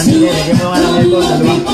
Hindi, lagyan mo nga ng aircon. Dalawang.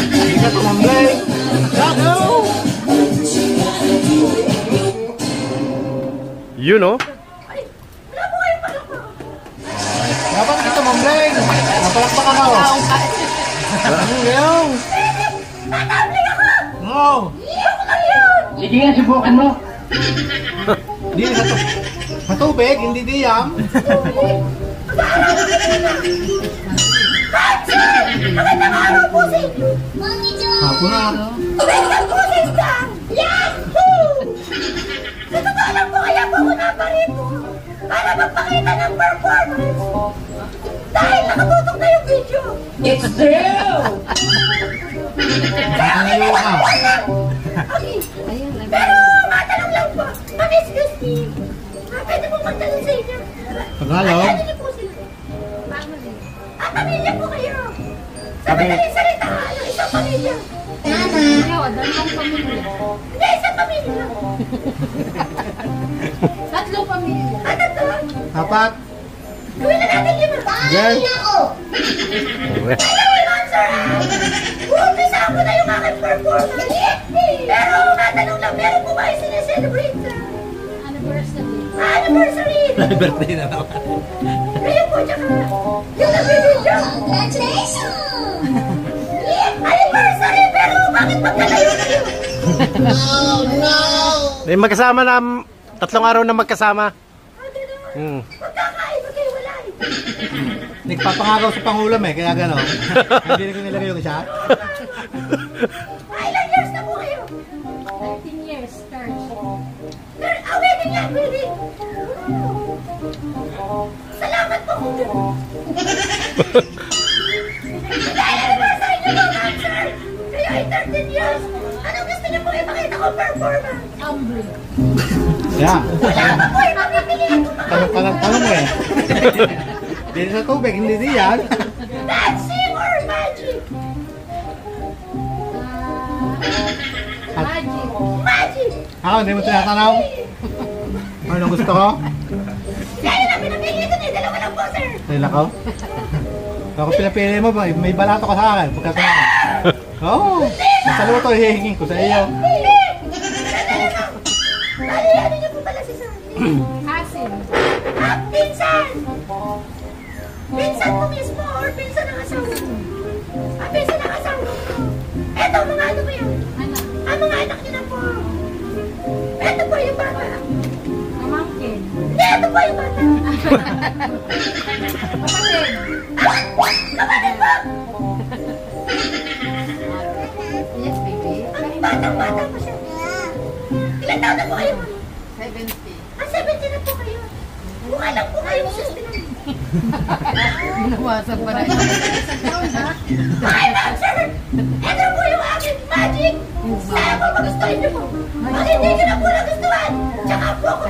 Hindi ka tumamblay. You know? Dapat ka tumamblay. Napalakpakan ako. Ayaw. No. Sige nga, subukan mo. Hindi sa tubig, hindi diyam. Magandang araw po sa inyo. Hapon na. Magandang pusing ka. Yahoo! Natutunan lang po kaya po ako naparito para magpakita ng performance. Dahil nakatutok na yung video. It's true! Nakangalayo ka. Okay. Pero matanong lang po. Mamiss Christy. Pwede po magtanong sa inyo. Tagalog? Ano niyo po sila? At pamilya po kayo. Sa madaling salita, ano isang pamilya? Dalawang pamilya. Hindi, isang pamilya lang. Tatlong pamilya. Tatlo? Apat. Gawin na natin 5. Girl. Ako! Alam mo yun, sir, umpisa ko na yung aking performance. Pero matanong lang, meron po ba yung sineselebrate sa Anniversary. anniversary? Birthday na naman. Ngayon po, tsaka yung nag-video. Congratulations! Anniversary, pero bakit magkalayo na yun? May magkasama na, 3 araw na magkasama. Magkakain, magkaiwalay. Nagpapangagaw sa pangulam eh, kaya gano'n. Hindi na ko nilagay yung isa. Ilang years na po kayo? 13 years, start. Wedding yan, wedding. Salamat po kung gano'n. Dahil anniversary niyo po, ma'am, sir. Kayo ay 13 years. Anong gusto niyo po ipakita ko performance? Humbly. Yeah. Wala pa po yung mapipilihan ko pa. Tanong mo eh. Hindi sa tubig, hindi diyan. Dancing or magic? Magic. Magic! Ako, hindi mo tinatanaw. Anong gusto ko? Kaya na pinapili ko niyo, dalawa lang po, sir. Dahil ako? Ako pinapili mo ba? May balato ka sa akin. Pagkatama ko. Oo. Masaluto, hihingin ko sa iyo. Bali, ano niyo po pala si sir? Cousin. Pinsan! Pinsan mo mismo or pinsan ng asawa mo? Pinsan ng asawa mo. Eto, mga ano mo yun? Anak. Mga anak niyo na po. Eto po yung bata. Pamangkin. Hindi, eto po yung bata. Kapatid. Kapatid mo! Yes, baby. Ang batang-bata po siya. Ilan taon na po kayo? 70. 70 na po kayo. Mukha lang po kayong 69. Binawasan pa na ito. Okay, ma'am, sir! Ito po yung aking magic! Sana po magustuhin niyo po. Pag hindi niyo na po nagustuhan, tsaka po ako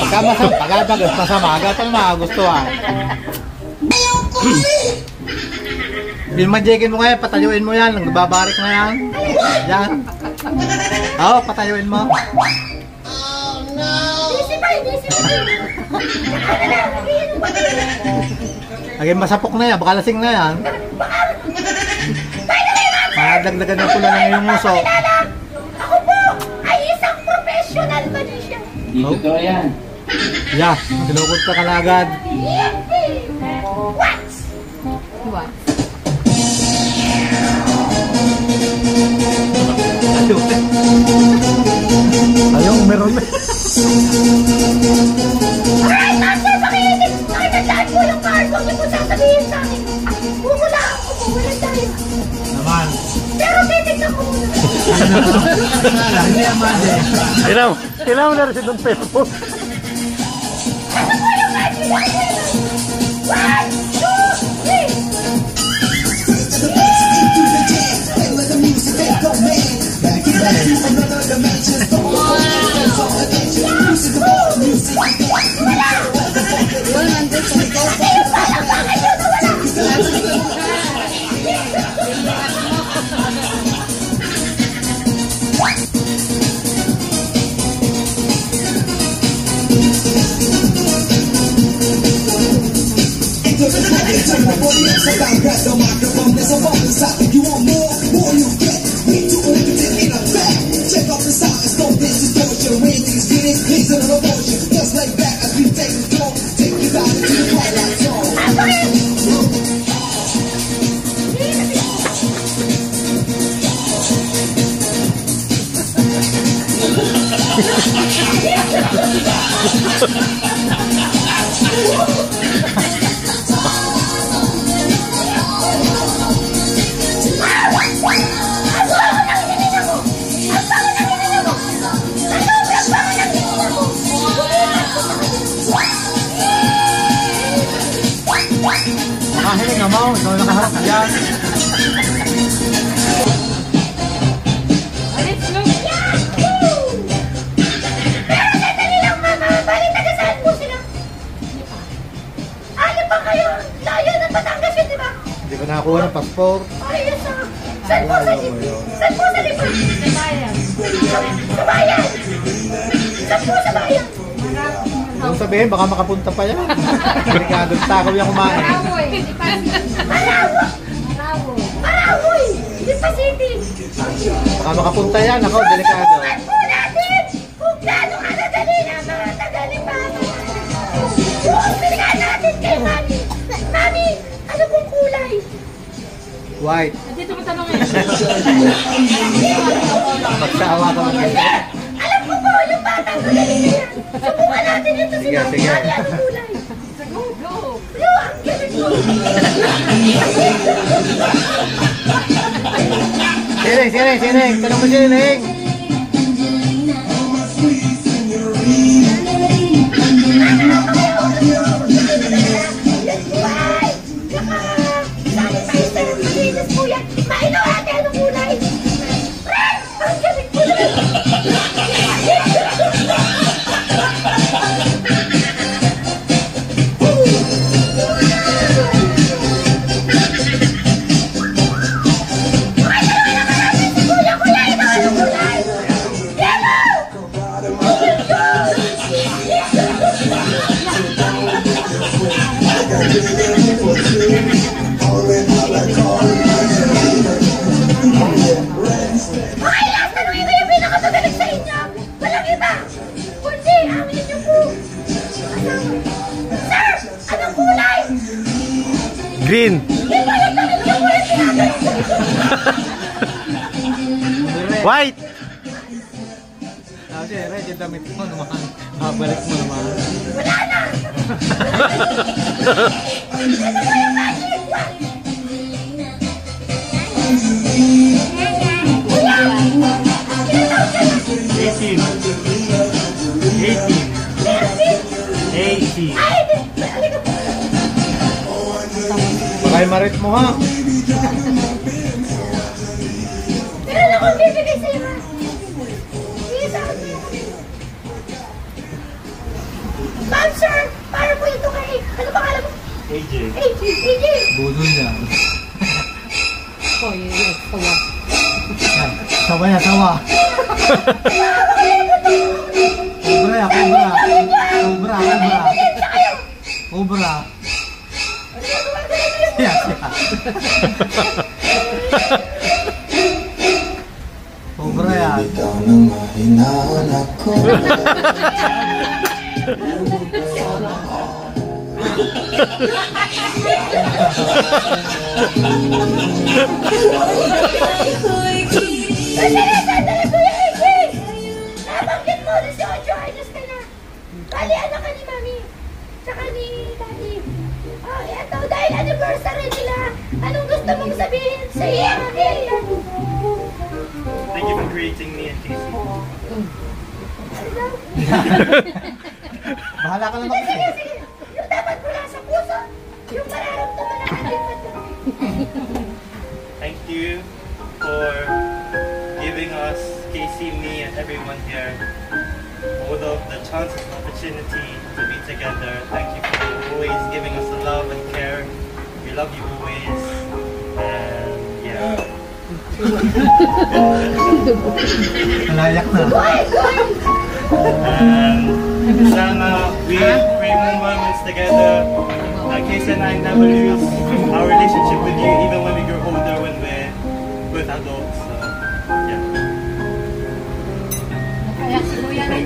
Pagkamagas, masama. Agad ang magustuhan. Bilmajikin mo ngayon, patayuin mo yan. Nagbabarik na yan. Yan. Oo, patayuin mo. Lagay masapok na yan, baka lasing na yan. Madagdagan na pula ng iyong uso. Ako po ay isang professional magician. Hindi totoo yan. Yeah, sinukot ka na agad. What? What? Ayaw, meron na. Alright, master, pakinig! Nakitandaan po yung card. Huwag niyo po sasabihin sa akin. Huhulaan ko po, wala tayo. Naman. Pero titignan ko muna. Hindi naman eh. Kailangan mo na rin si Don Pepo. Ano po yung magic? 1, 2, 3! Makahiling mo, ikaw nakaharap ka dyan. Let's go! Pero sandali lang, mama. Balik taga saan po sila? Ano pa kayo? Layo ng Batangas yun, di ba? Hindi ko nakakuha ng passport. Ayos ah. Saan po sa lipa? Saan po sa lipa? Sa bayan. Sa bayan. Saan po sa bayan? Kung sabihin, baka makapunta pa yan. Delikado, takaw yung kumain. Marawoy. Marawo. Marawoy. Marawoy. Lipa City. Baka makapunta yan. Ako, delikado. Tutukan po natin kung gaano kadadali na mga taga-lipanan. Yung pilihan natin kay Mami. Mami, ano pong kulay? White. Dito mo tanongin. Magsawa ka mag-isa. Alam ko po, yung batang magaling na yan. Subukan natin ito si Sige, Mami. sige. Mami, ano kulay? Go. Blue, ang galing mo. Sining. Tanong mo sining. Yan po ay naka-sanitizer. Malinis po yan. Maino ate, anong kulay? Red! Ang galing po naman. Ay, dalawa naman natin si Kuya Kulay. Ito, anong kulay? Yellow! Okay, last tanongin ko yung pinakamagaling sa inyo. Walang iba. Kundi ang inyo po. Sir, anong kulay? Green. Hindi ko alam na yung kulay tinatanong ko. White. Kasi red yung damit mo naman. Babalik mo naman. Wala na. Ito ba yung magic one? Kuya, ilan taon ka na? 18. Ay, hindi. Halika po. Baka marit mo ha. Meron akong bibigay sa'yo, ha? Sige, sa akin. Ma'am, sir, para po ito kay... Ano ba alam mo? AJ. AJ. Budol niya. Oh, yes. Tawa. Yan. Sawa niya, sawa. Cobra, cobra. Cobra, cobra. Cobra. Siya, siya. Cobra yan. Ikaw na mahinahanap ko. Sandali, Kuya AJ! Nabanggit mo na si Ocho Ayos ka na. Bali, anak ka ni Mami. Tsaka ni Daddy. Oh, eto, dahil anniversary nila. Anong gusto mong sabihin sa iyo? Thank you for creating me and Casey. Ano daw? Bahala ka naman kasi. Sige. Yung dapat mula sa puso. Yung mararamdaman ng ating mata. Thank you for giving us, Casey, me, and everyone here all of the chance and opportunity to be together. Thank you for always giving us the love and care. We love you always. And yeah. Nalayak na. And sana we have 3 more moments together. Casey and I never lose our relationship with you, even when we grow older, when we're with adults. So, yeah. Kaya si Kuya na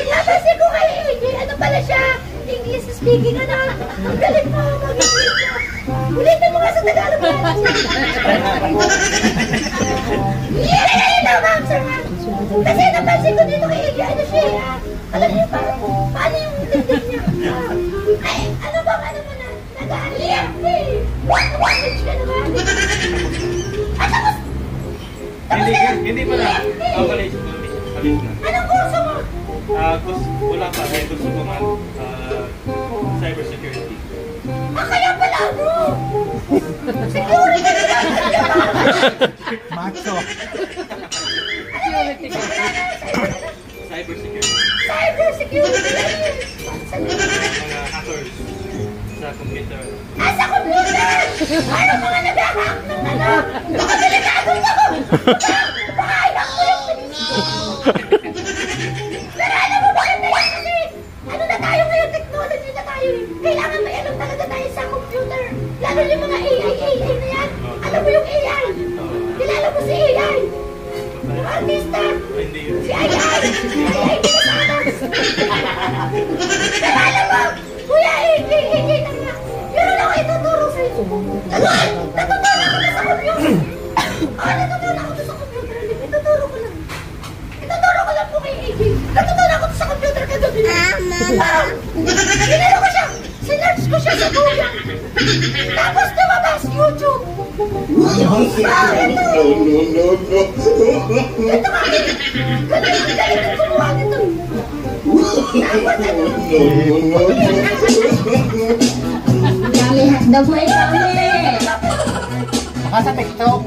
Napansin ko kay AJ, ano pala siya? English speaking, ano? Ang galing mo, mag-English mo. Ulitin mo nga sa Tagalog yan. Yan, ma'am, sir, ma'am. Kasi napansin ko dito kay AJ, ano siya, alam niyo parang, paano yung tindig niya? Ay, ano ba, ano mo na? Nag-aaliyah, eh. Watch ka naman. At tapos, Hindi pala. College na. anong kurso mo? Wala pa. Kaya gusto ko man cybersecurity. Kaya pala, bro. Security na lang. Macho. security ka. Cybersecurity. Cybersecurity lang yun. Mga hackers sa computer. Nasa computer! Ano mga nag-hack ng ano? Baka delikado to! Baka hack mo yung pero alam mo bakit na yan kasi ano na tayo ngayon, technology na tayo eh. Kailangan may alam talaga tayo sa computer. Lalo yung mga AI na yan. Alam mo yung AI? Kilala mo si AI? Yung artista? Hindi yun. Si AI! Si AI Pinasanos! Pero alam mo, Kuya AJ lang nga. Pero lang ako ituturo sa'yo. Natuturo ko na sa computer. Natuturo ako na sa computer. Ituturo ko lang. Ituturo ko lang po kay AJ. Natuturo ako sa computer kagabi. Ginano ko siya. Sinerge ko siya sa Google. Tapos lumabas YouTube. Ito. Ito kami. Galing ang galing ng gumawa nito. Tapos ano? Daw po ay kami. Baka sa TikTok.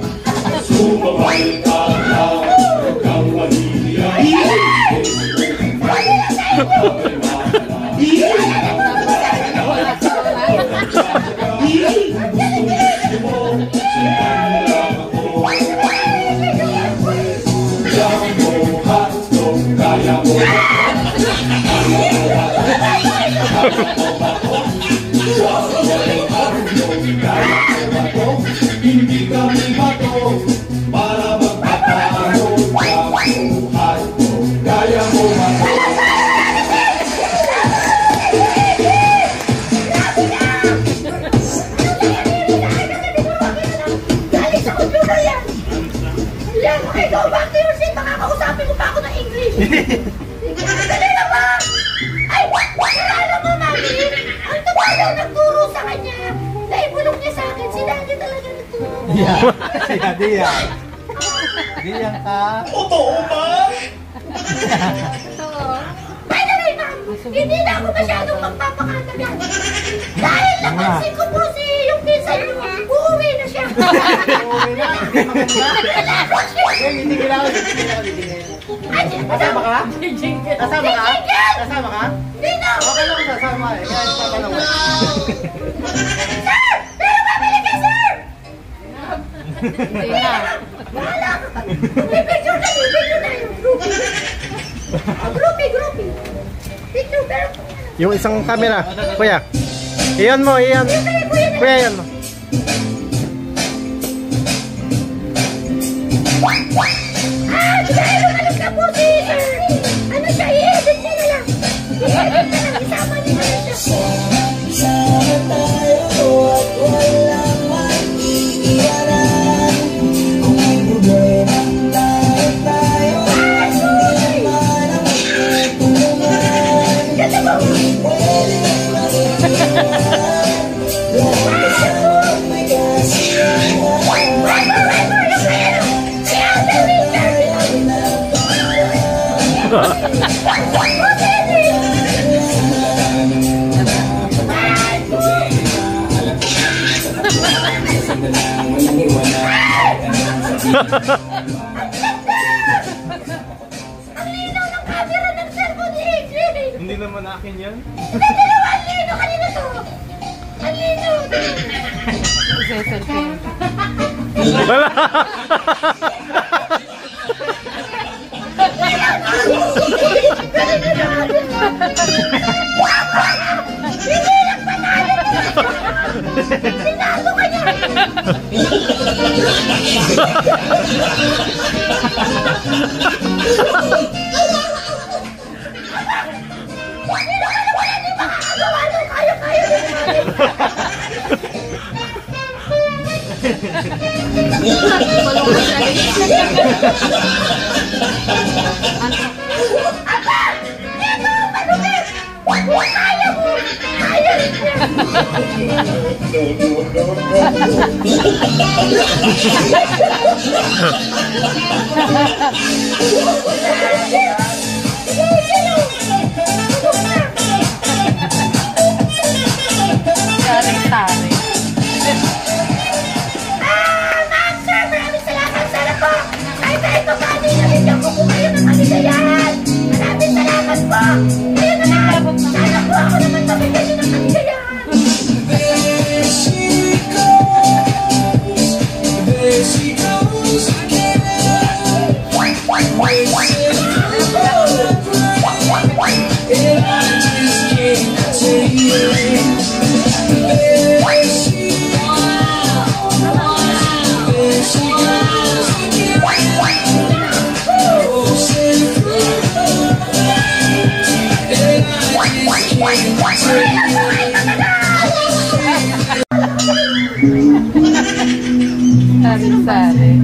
Go back to your seat, makakausapin mo pa ako ng English. Dali na ba? Ay, alam mo, Mami, ang totoo daw nagturo sa kanya. Naibulong niya sa akin, si Daddy talaga nagturo. Yeah. Siya, diyan. Diyan ka. Totoo. By the way, Ma'am, hindi na ako masyadong magpapakatagal. Dahil napansin ko po si yung pinsan niyo, uuwi na siya. Uuwi na. Hindi kailangan. Kasama ka? Kasama ka? Kasama ka? Hindi na ako. Okay lang sasama eh. Kaya tatanong mo. Sir! Pero babalik ka, sir! Hindi na. Bahala ka. May picture na yung groupie. Picture, pero... Yung isang camera, kuya. Iyon mo, iyon. Kuya, iyon mo. Dahil umalis na po si sir. Ano siya, i-edit niya na lang. I-edit na lang, isama niya na lang siya. Ang linaw ng camera ng cellphone ni AJ. Hindi naman akin yan. Ang linaw kanina to. Ang Selfie. Wala. Pinasok ka niya! Wala din makakagawa nung kaya-kaya din namin. Aba! Ito! Malupit! Kaya mo! Kaya rin niya! Taring-taring. Ma'am, sir! Maraming salamat! Sana po! Ay, kahit pa paano nabigyan ko po kayo ng kaligayahan! Maraming salamat po! Ayun na nga! Sana po ako naman mabigyan niyo ng kaligayahan! There she goes again. And I just can't take it. There she goes again. Oh, say and I just can't take it. Taring-taring.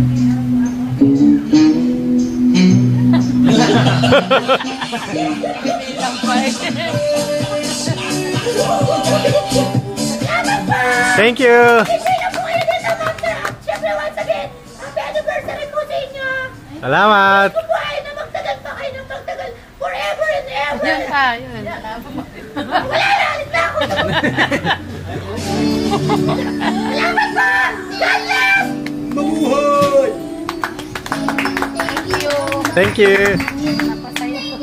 Pinilang pa eh. Thank you. Isay na po kayo dito, ma'am, sir! At syempre, once again, happy anniversary po sa inyo! Salamat. Kung po ay na magtagal pa kayo ng magtagal forever and ever! Yun pa, yun. Wala na! Alis na ako! Salamat po! God bless! Mabuhay! Thank you. Thank you. Napasaya ko.